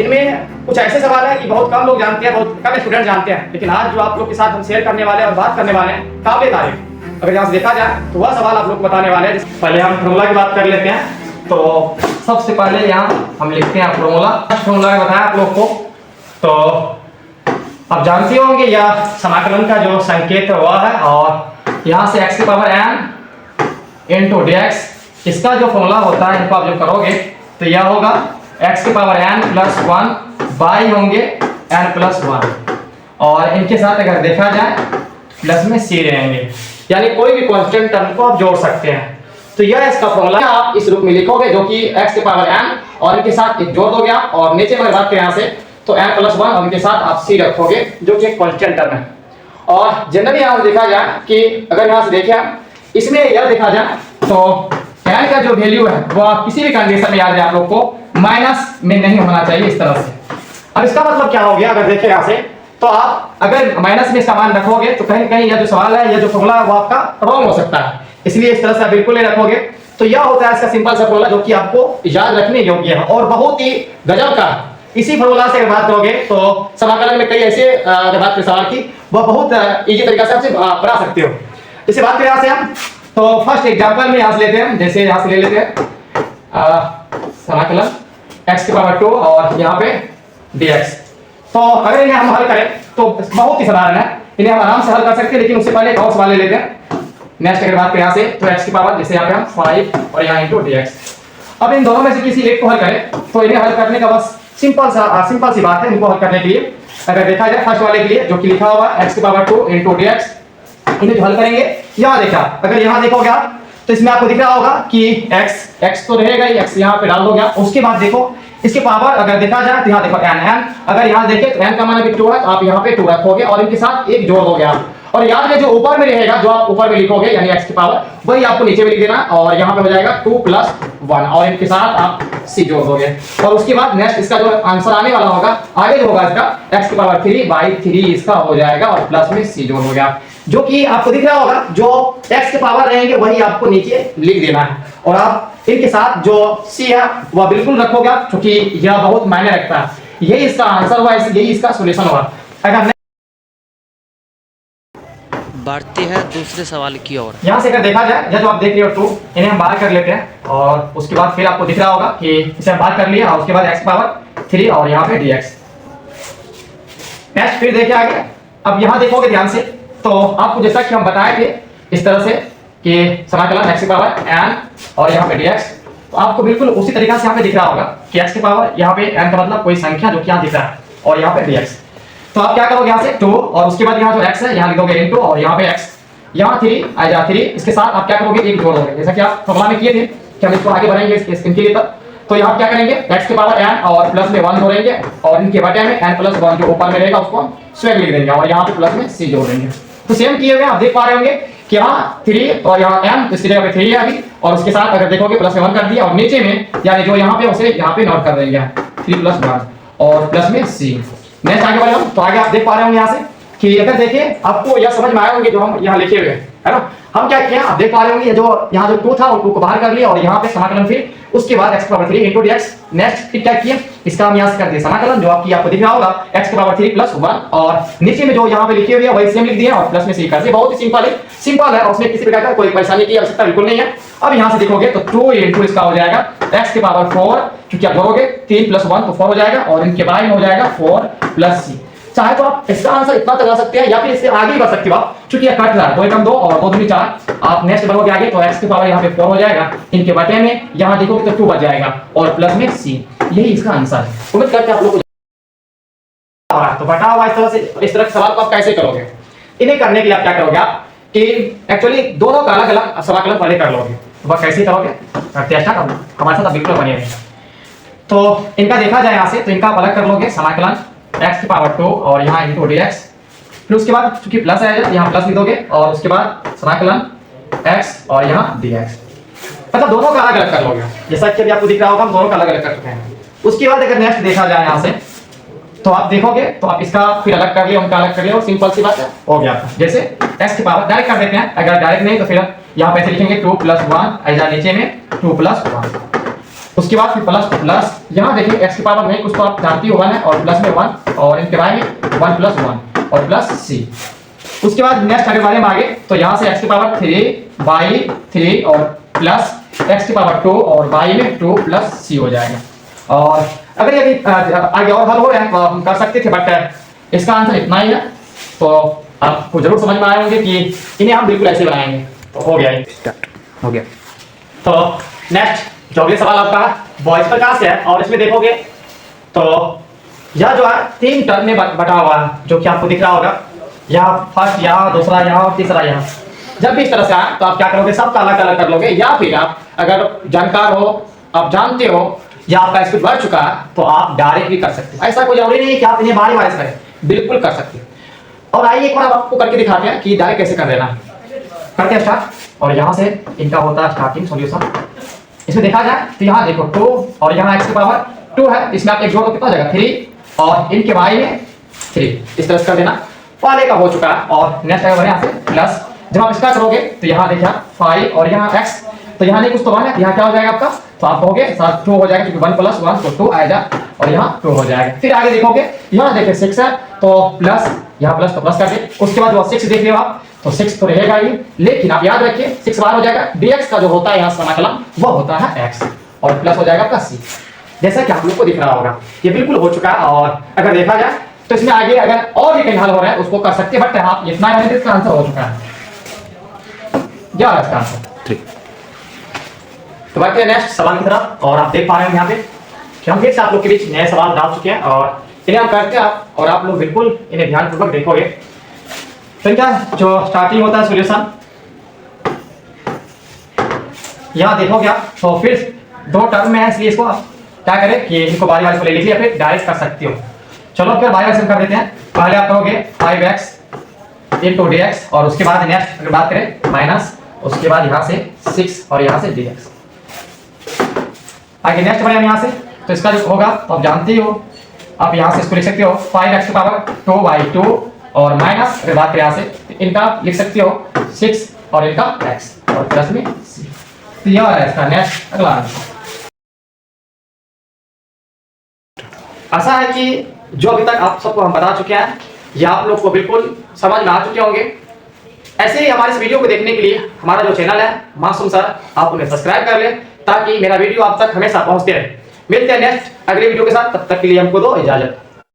इनमें कुछ ऐसे सवाल है कि बहुत कम लोग जानते हैं, बहुत कम स्टूडेंट जानते हैं, लेकिन आज जो आप लोग के साथ हम शेयर करने वाले हैं और बात करने वाले हैं काबिल तारीफ। अगर यहाँ से देखा जाए तो वह सवाल आप लोग को बताने वाले हैं। पहले हम फॉर्मूला की बात कर लेते हैं। तो सबसे पहले यहाँ हम लिखते हैं फॉर्मूला बताया आप लोग को। तो आप जानते होंगे यह समाकलन का जो संकेत है वह है, और यहाँ से x की पावर n इंटू dx, इसका जो फॉर्मूला होता है इनको आप जो करोगे तो यह होगा x की पावर n प्लस 1 बाई होंगे n प्लस 1, और इनके साथ अगर देखा जाए प्लस में c रहेंगे, यानी कोई भी कांस्टेंट टर्म को आप जोड़ सकते हैं। तो यह इसका फॉर्मूला आप इस रूप में लिखोगे जो कि x की पावर n और इनके साथ एक जोड़ दोगे आप, और नीचे में बात करें यहाँ से तो n प्लस 1 और इनके साथ आप c रखोगे जो कि एक कांस्टेंट टर्म है। और जनरली यहाँ देखा जाए कि अगर यहाँ से देखें इसमें यह देखा जाए तो n का जो वैल्यू है वह किसी भी कंडीशन में याद है आप लोग को माइनस में नहीं होना चाहिए इस तरह से। अब इसका मतलब क्या हो गया, अगर देखें यहाँ से तो आप अगर माइनस में इसका मान रखोगे तो कहीं कहीं यह जो सवाल है यह जो फॉर्मूला है वो आपका रॉन्ग हो सकता है, इसलिए इस तरह से आप बिल्कुल नहीं रखोगे। तो यह होता है इसका सिंपल सा फॉर्मूला जो कि आपको याद रखने योग्य है और बहुत ही गजब का। इसी फॉर्मूला से अगर बात करोगे तो समाकलन में कई ऐसे अगर बात करें सवाल की वह बहुत इजी तरीका से आपसे बना सकते हो। जैसे बात करें यहाँ से हम तो फर्स्ट एग्जांपल में यहाँ से लेते हैं, जैसे यहाँ से ले लेते हैं समाकलन x की पावर 2 और यहाँ पे dx। तो अगर इन्हें हम हल करें तो बहुत ही साधारण है, इन्हें हम आराम से हल कर सकते हैं, लेकिन उससे पहले एक और सवाल ले लेते हैं। नेक्स्ट अगर बात करें यहाँ से तो x की पावर जैसे यहाँ पे हम 5 और यहाँ इंटू dx। अब इन दोनों में से किसी एक को हल करें तो इन्हें हल करने का बस सिंपल सी बात है इनको हल करने के लिए। अगर देखा जाए फर्स्ट वाले के लिए जो कि लिखा हुआ x की पावर 2 इंटू dx, इन्हें जो हल करेंगे यहाँ देखा, अगर यहाँ देखोगे आप तो इसमें आपको दिख रहा होगा कि x तो रहेगा ही, x यहाँ पे डाल दोगे आप। उसके बाद देखो इसके पावर अगर देखा जाए तो यहाँ देखो n, अगर यहाँ देखें तो n का मान अभी 2 है तो आप यहाँ पे 2 रखोगे और इनके साथ एक जोड़ दोगे आप। और याद में जो ऊपर में रहेगा जो आप ऊपर में लिखोगे यानी x की पावर वही आपको नीचे में लिख देना, और यहाँ पे हो जाएगा 2 प्लस 1 और इनके साथ आप c जोड़ दोगे। और उसके बाद नेक्स्ट इसका जो आंसर आने वाला होगा आगे जो होगा इसका x की पावर 3 बाई 3 इसका हो जाएगा और प्लस में c जोड़ दोगे आप, जो कि आपको दिख रहा होगा जो x के पावर रहेंगे वही आपको नीचे लिख देना है, और आप इनके साथ जो c है वह बिल्कुल रखोगे आप, क्योंकि यह बहुत मायने रखता है। यही इसका आंसर हुआ, यही इसका सॉल्यूशन हुआ। अगर बढ़ते हैं दूसरे सवाल की ओर। यहाँ से अगर देखा जाए या जो आप देख रहे हो 2, इन्हें हम बाहर कर लेते हैं और उसके बाद फिर आपको दिख रहा होगा कि इसे हम बाहर कर लिया और उसके बाद x पावर 3 और यहाँ पे dx। नेक्स्ट फिर देखिए आगे, अब यहाँ देखोगे ध्यान से तो आपको जैसा कि हम बताए थे इस तरह से कि समाकलन x की पावर n और यहाँ पे dx, तो आपको बिल्कुल उसी तरीका से यहाँ पे दिख रहा होगा कि x की पावर यहाँ पे n का मतलब कोई संख्या जो कि यहाँ दिख रहा है और यहाँ पे dx। तो आप क्या करोगे यहाँ से 2 और उसके बाद यहाँ जो x है यहाँ लिख दोगे इनटू और यहाँ पे x, यहाँ 3 आ जा 3, इसके साथ आप क्या करोगे एक जोड़ दोगे, जैसा कि आप फॉर्मूला में किए थे कि हम इसको आगे बढ़ेंगे इनके लिए तब। तो यहाँ क्या करेंगे x की पावर n और प्लस में 1 जोड़ेंगे और इनके बटे में n प्लस 1 जो ऊपर में रहेगा उसको हम स्वयं लिख देंगे और यहाँ पे प्लस में c जोड़ देंगे। तो सेम किए हुए आप देख पा रहे होंगे कि यहाँ 3 और यहाँ n इसकी जगह पे 3 है अभी, और उसके साथ अगर देखोगे प्लस में 1 कर दिया और नीचे में यानी जो यहाँ पे उसे यहाँ पे नोट कर देंगे 3 प्लस 1 और प्लस में c। नेक्स्ट आगे बढ़े हम तो आगे आप देख पा रहे होंगे यहाँ से कि अगर देखें आपको यह समझ में आए होंगे जो हम यहाँ लिखे हुए है ना। हम क्या किया आप देख पा रहे होंगे जो यहाँ जो 2 था और 2 को बाहर कर लिया और यहाँ पे समाकलन फिर उसके बाद x की पावर 3 इंटू dx। नेक्स्ट फिर क्या किया इसका हम यहाँ से कर दिया समाकलन जो आपको दिख रहा होगा x की पावर 3 प्लस 1 और नीचे में जो यहाँ पे लिखे हुए है वही सेम लिख दिया और प्लस में c कर दिया। बहुत ही सिंपल है और उसमें किसी प्रकार का कोई परेशानी की आवश्यकता बिल्कुल नहीं है। अब यहाँ से देखोगे तो 2 इंटू इसका हो जाएगा x की पावर 4, क्योंकि आप जोड़ोगे 3 प्लस 1 तो 4 हो जाएगा और इनके बाद में हो जाएगा 4 प्लस c। चाहे तो आप इसका आंसर इतना तक ला सकते हैं या फिर इससे आगे ही बढ़ सकते हो आप, क्योंकि यह कट रहा है 2 एकम 2 और 2 दूनी 4। आप नेक्स्ट बढ़ोगे आगे तो x की पावर यहाँ पे 4 हो जाएगा, इनके बटे में यहाँ देखोगे तो 2 बच जाएगा और प्लस में c। यही इसका आंसर है। उम्मीद करते हैं आप लोग को तो बटा हुआ इस तरह के सवाल को आप कैसे करोगे। इन्हें करने के लिए आप क्या करोगे आप कि एक्चुअली दोनों का अलग अलग समाकलन पहले कर लोगे। तो वह कैसे करोगे चेष्टा करो हमारे साथ बिल्कुल बने रहें। तो इनका देखा जाए यहाँ से तो इनका अलग कर लोगे समाकलन x की पावर 2 और यहाँ इंटू dx, फिर उसके बाद चूंकि प्लस है यहाँ प्लस लिख दोगे और उसके बाद समाकलन x और यहाँ dx, मतलब दोनों का अलग अलग कर लोगे जैसा कि अभी आपको दिख रहा होगा हम दोनों का अलग अलग कर चुके हैं। उसके बाद अगर नेक्स्ट देखा जाए यहाँ से तो आप देखोगे तो आप इसका फिर अलग कर लिया उनका अलग कर लिया और सिंपल सी बात है हो गया। जैसे x की पावर डायरेक्ट कर देते हैं, अगर डायरेक्ट नहीं तो फिर यहाँ पे लिखेंगे 2 प्लस 1 ऐसा नीचे में 2 प्लस 1 उसके बाद फिर प्लस प्लस, यहाँ देखिए x की पावर में कुछ तो आप जानती हो 1 है और प्लस में 1 और इनके y में 1 प्लस 1 और प्लस c। उसके बाद नेक्स्ट अगर बारे में आगे तो यहाँ से x की पावर 3 y 3 और प्लस x की पावर 2 और y में 2 प्लस c हो जाएगा। और अगर यदि आगे और हल हो रहे हैं तो हम कर सकते थे, बट इसका आंसर इतना ही है। तो आपको जरूर समझ में आए होंगे कि इन्हें हम बिल्कुल ऐसे बनाएंगे। तो हो गया, स्टार्ट हो गया। तो नेक्स्ट जो अगले सवाल आपका वो इस प्रकार से है और इसमें देखोगे तो यह जो है 3 टर्म में बटा हुआ है, जो कि आपको दिख रहा होगा। यहाँ फर्स्ट, यहाँ दूसरा, यहाँ और तीसरा यहाँ। जब भी इस तरह से आए तो आप क्या करोगे, सबका अलग अलग कर लोगे, या फिर आप अगर जानकार हो, आप जानते हो या आपका स्पीड बढ़ चुका है तो आप डायरेक्ट भी कर सकते हो। ऐसा कोई जरूरी नहीं है कि आप इन्हें बारी बारी करें, बिल्कुल कर सकते हो। और आइए एक बार आपको करके दिखाते हैं कि डायरेक्ट कैसे कर देना। करते हैं स्टार्ट। और यहाँ से इनका होता है स्टार्टिंग सॉल्यूशन। इसमें देखा जाए तो यहाँ देखो 2 और यहाँ x की पावर 2 है, इसमें आप एक जोड़ो कितना हो जाएगा 3 और इनके y में 3। इस तरह से कर देना। पहले का हो चुका है और नेक्स्ट आएगा यहाँ से प्लस। जब आप इसका करोगे तो यहाँ देखिए 5 और यहाँ x, तो यहाँ नहीं कुछ तो 1 है, यहाँ क्या हो जाएगा आपका, तो आप कहोगे 2 हो जाएगा क्योंकि 1 प्लस 1 तो 2 आएगा और यहाँ 2 हो जाएगा। फिर आगे देखोगे यहाँ देखिए 6 है तो प्लस, यहाँ प्लस तो प्लस कर दे। उसके बाद जो 6 देख रहे हो आप तो 6 तो रहेगा ही, लेकिन आप याद रखिए 6 बार हो जाएगा, dx का जो होता है यहाँ समाकलन वो होता है x और प्लस हो जाएगा आपका c। जैसा कि आप लोग को दिख रहा होगा ये बिल्कुल हो चुका है। और अगर देखा जाए तो इसमें आगे अगर और भी कहीं हल हो रहा है उसको कर सकते हैं, बट आप इतना रहने इसका आंसर हो चुका है। क्या है इसका आंसर 3। तो बढ़ते हैं नेक्स्ट सवाल की तरफ। और आप देख पा रहे हैं यहाँ पे कि हम फिर से आप लोग के बीच नए सवाल डाल चुके हैं और इन्हें हम करते हैं और आप लोग बिल्कुल इन्हें ध्यानपूर्वक देखोगे। तो इनका जो स्टार्टिंग होता है सॉल्यूशन, यहाँ देखोगे आप तो फिर 2 टर्म में है, इसलिए इसको आप क्या करें कि इनको बारी बारी से ले लीजिए, फिर डायरेक्ट कर सकते हो। चलो फिर बारी बारी से कर देते हैं। पहले आप कहोगे 5x इंटू dx और उसके बाद नेक्स्ट अगर बात करें माइनस, उसके बाद यहाँ से 6 और यहाँ से dx। आगे नेक्स्ट बढ़िया यहाँ से तो इसका जो होगा तो आप जानते हो, आप यहाँ से इसको लिख सकते हो 5x की पावर 2/2 और माइनस अगर बात करें यहाँ से तो इनका लिख सकते हो 6 और इनका x और प्लस में c। तो यह है इसका नेक्स्ट अगला आंसर। आशा है कि जो अभी तक आप सबको हम बता चुके हैं ये आप लोग को बिल्कुल समझ में आ चुके होंगे। ऐसे ही हमारे इस वीडियो को देखने के लिए हमारा जो चैनल है मासूम सर, आप उन्हें सब्सक्राइब कर लें ताकि मेरा वीडियो आप तक हमेशा पहुंचते रहे। मिलते हैं नेक्स्ट अगले वीडियो के साथ, तब तक के लिए हमको दो इजाजत।